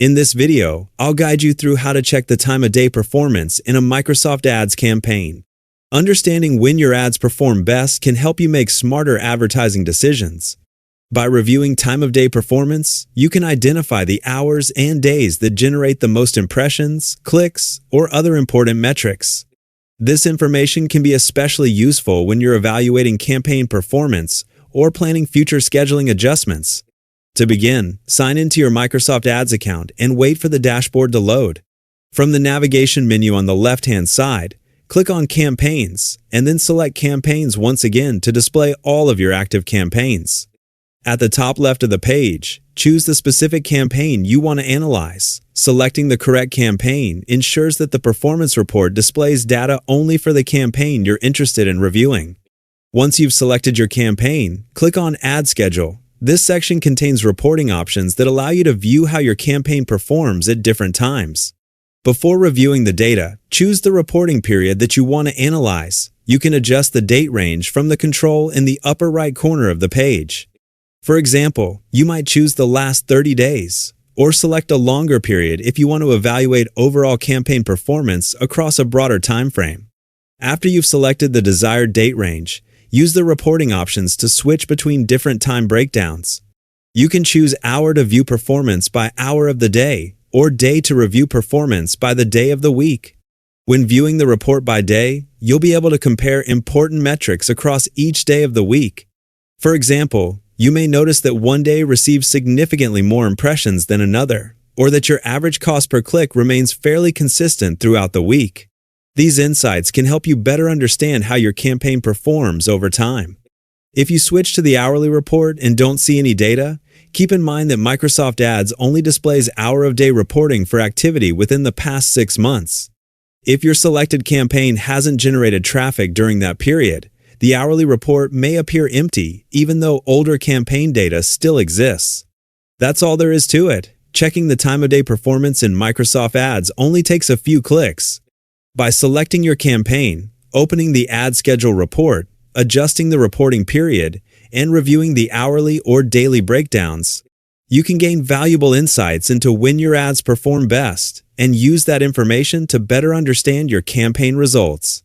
In this video, I'll guide you through how to check the time of day performance in a Microsoft Ads campaign. Understanding when your ads perform best can help you make smarter advertising decisions. By reviewing time of day performance, you can identify the hours and days that generate the most impressions, clicks, or other important metrics. This information can be especially useful when you're evaluating campaign performance or planning future scheduling adjustments. To begin, sign into your Microsoft Ads account and wait for the dashboard to load. From the navigation menu on the left-hand side, click on Campaigns and then select Campaigns once again to display all of your active campaigns. At the top left of the page, choose the specific campaign you want to analyze. Selecting the correct campaign ensures that the performance report displays data only for the campaign you're interested in reviewing. Once you've selected your campaign, click on Ad Schedule. This section contains reporting options that allow you to view how your campaign performs at different times. Before reviewing the data, choose the reporting period that you want to analyze. You can adjust the date range from the control in the upper right corner of the page. For example, you might choose the last 30 days, or select a longer period if you want to evaluate overall campaign performance across a broader time frame. After you've selected the desired date range, use the reporting options to switch between different time breakdowns. You can choose hour to view performance by hour of the day, or day to review performance by the day of the week. When viewing the report by day, you'll be able to compare important metrics across each day of the week. For example, you may notice that one day receives significantly more impressions than another, or that your average cost per click remains fairly consistent throughout the week. These insights can help you better understand how your campaign performs over time. If you switch to the hourly report and don't see any data, keep in mind that Microsoft Ads only displays hour-of-day reporting for activity within the past 6 months. If your selected campaign hasn't generated traffic during that period, the hourly report may appear empty even though older campaign data still exists. That's all there is to it. Checking the time of day performance in Microsoft Ads only takes a few clicks. By selecting your campaign, opening the ad schedule report, adjusting the reporting period, and reviewing the hourly or daily breakdowns, you can gain valuable insights into when your ads perform best and use that information to better understand your campaign results.